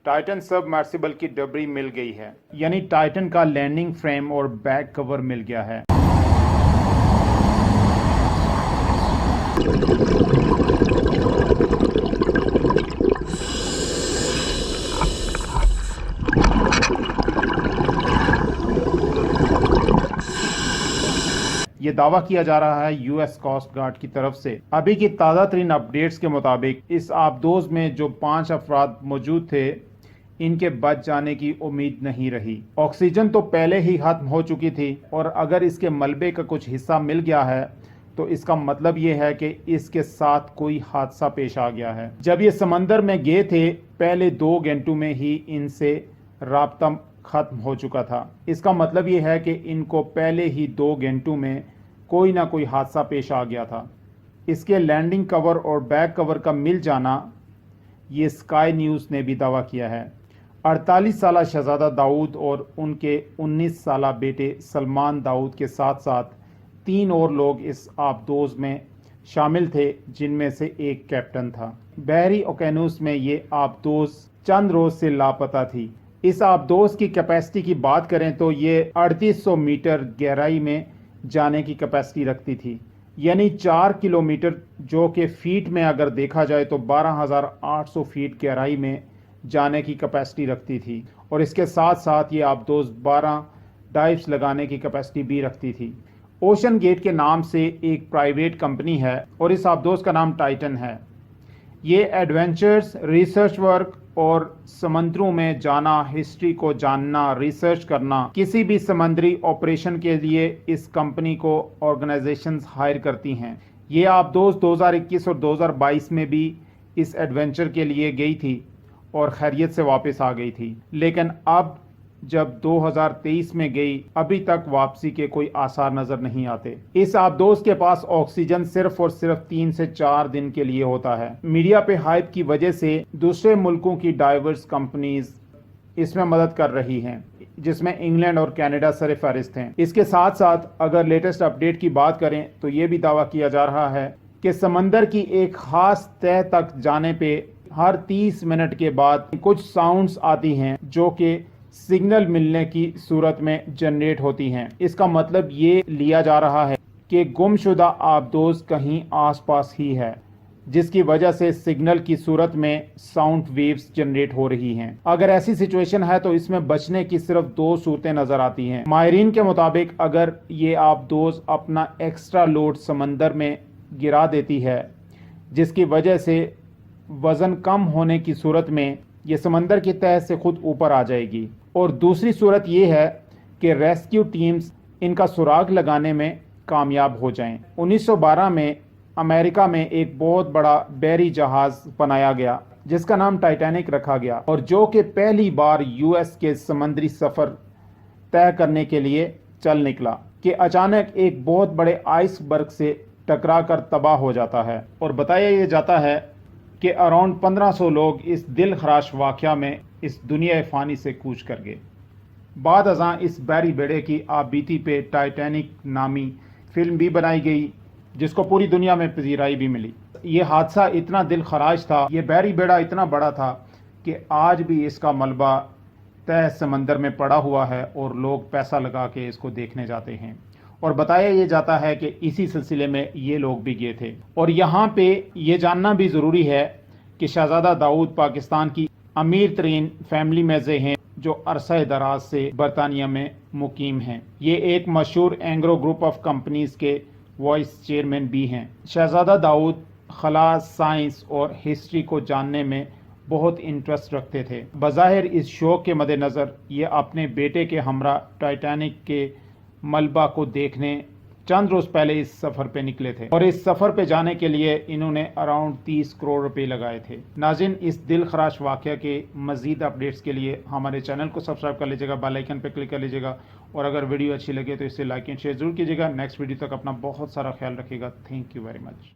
Titan submersible की डबरी मिल गई है, यानी टाइटन का लैंडिंग फ्रेम और बैक कवर मिल गया है। ये दावा किया जा रहा है यूएस कोस्ट गार्ड की तरफ से। अभी की ताज़ा तरीन अपडेट्स के मुताबिक इस आबदोज में जो 5 अफराद मौजूद थे, इनके बच जाने की उम्मीद नहीं रही। ऑक्सीजन तो पहले ही खत्म हो चुकी थी और अगर इसके मलबे का कुछ हिस्सा मिल गया है तो इसका मतलब ये है कि इसके साथ कोई हादसा पेश आ गया है। जब ये समंदर में गए थे, पहले 2 घंटों में ही इनसे राब्ता खत्म हो चुका था। इसका मतलब ये है कि इनको पहले ही 2 घंटों में कोई ना कोई हादसा पेश आ गया था। इसके लैंडिंग कवर और बैक कवर का मिल जाना, ये स्काई न्यूज़ ने भी दावा किया है। 48 साला शहजादा दाऊद और उनके 19 साला बेटे सलमान दाऊद के साथ साथ 3 और लोग इस आबदोज में शामिल थे, जिनमें से एक कैप्टन था। बहरी ओकेनूस में ये आबदोज चंद रोज से लापता थी। इस आबदोज की कैपेसिटी की बात करें तो ये 3800 मीटर गहराई में जाने की कैपेसिटी रखती थी, यानी 4 किलोमीटर, जो कि फीट में अगर देखा जाए तो 12,800 फीट गहराई में जाने की कैपेसिटी रखती थी। और इसके साथ साथ ये आबदोज 12 डाइव्स लगाने की कैपेसिटी भी रखती थी। ओशन गेट के नाम से एक प्राइवेट कंपनी है और इस आबदोज का नाम टाइटन है। ये एडवेंचर्स, रिसर्च वर्क और समंदरों में जाना, हिस्ट्री को जानना, रिसर्च करना, किसी भी समंदरी ऑपरेशन के लिए इस कंपनी को ऑर्गेनाइजेशंस हायर करती हैं। ये आबदोज 2021 और 2022 में भी इस एडवेंचर के लिए गई थी और खैरियत से वापस आ गई थी, लेकिन अब जब 2023 में गई, अभी तक वापसी के कोई आसार नजर नहीं आते। इस आबदोज के पास ऑक्सीजन सिर्फ और सिर्फ 3 से 4 दिन के लिए होता है। मीडिया पे हाइप की वजह से दूसरे मुल्कों की डाइवर्स कंपनीज इसमें मदद कर रही हैं, जिसमें इंग्लैंड और कनाडा सरफहरिस्त हैं। इसके साथ साथ अगर लेटेस्ट अपडेट की बात करें तो ये भी दावा किया जा रहा है कि समंदर की एक खास तह तक जाने पे हर 30 मिनट के बाद कुछ साउंड्स आती हैं जो कि सिग्नल मिलने की सूरत में जनरेट होती हैं। इसका मतलब ये लिया जा रहा है कि गुमशुदा आबदोज कहीं आसपास ही है, जिसकी वजह से सिग्नल की सूरत में साउंड वेव्स जनरेट हो रही हैं। अगर ऐसी सिचुएशन है तो इसमें बचने की सिर्फ 2 सूरतें नजर आती हैं। माहिरीन के मुताबिक अगर ये आबदोज अपना एक्स्ट्रा लोड समंदर में गिरा देती है, जिसकी वजह से वजन कम होने की सूरत में ये समंदर की तह से खुद ऊपर आ जाएगी, और दूसरी सूरत ये है कि रेस्क्यू टीम्स इनका सुराग लगाने में कामयाब हो जाएं। 1912 में अमेरिका में एक बहुत बड़ा बहरी जहाज बनाया गया जिसका नाम टाइटैनिक रखा गया, और जो कि पहली बार यूएस के समुद्री सफ़र तय करने के लिए चल निकला कि अचानक एक बहुत बड़े आइसबर्ग से टकराकर तबाह हो जाता है। और बताया ये जाता है कि अराउंड 1500 लोग इस दिल खराश वाक़या में इस दुनिया फ़ानी से कूच कर गए। बाद अज़ां इस बहरी बेड़े की आपबीती पे टाइटैनिक नामी फिल्म भी बनाई गई, जिसको पूरी दुनिया में पजीराई भी मिली। ये हादसा इतना दिल खराश था, ये बहरी बेड़ा इतना बड़ा था कि आज भी इसका मलबा तह समंदर में पड़ा हुआ है और लोग पैसा लगा के इसको देखने जाते हैं। और बताया ये जाता है कि इसी सिलसिले में ये लोग भी गए थे। और यहाँ पे ये जानना भी ज़रूरी है कि शहजादा दाऊद पाकिस्तान की अमीर तरीन फैमिली में से हैं, जो अरसा दराज से बरतानिया में मुकीम हैं। ये एक मशहूर एंग्रो ग्रुप ऑफ कंपनीज के वाइस चेयरमैन भी हैं। शहजादा दाऊद खला, साइंस और हिस्ट्री को जानने में बहुत इंटरेस्ट रखते थे। बज़ाहिर इस शौक के मद्देनज़र ये अपने बेटे के हमरा टाइटैनिक के मलबा को देखने चंद रोज पहले इस सफ़र पे निकले थे, और इस सफ़र पे जाने के लिए इन्होंने अराउंड 30 करोड़ रुपए लगाए थे। नाज़रीन, इस दिल खराश वाक़या के मज़ीद अपडेट्स के लिए हमारे चैनल को सब्सक्राइब कर लीजिएगा, बेल आइकन पे क्लिक कर लीजिएगा, और अगर वीडियो अच्छी लगे तो इसे लाइक एंड शेयर जरूर कीजिएगा। नेक्स्ट वीडियो तक अपना बहुत सारा ख्याल रखिएगा। Thank you very much.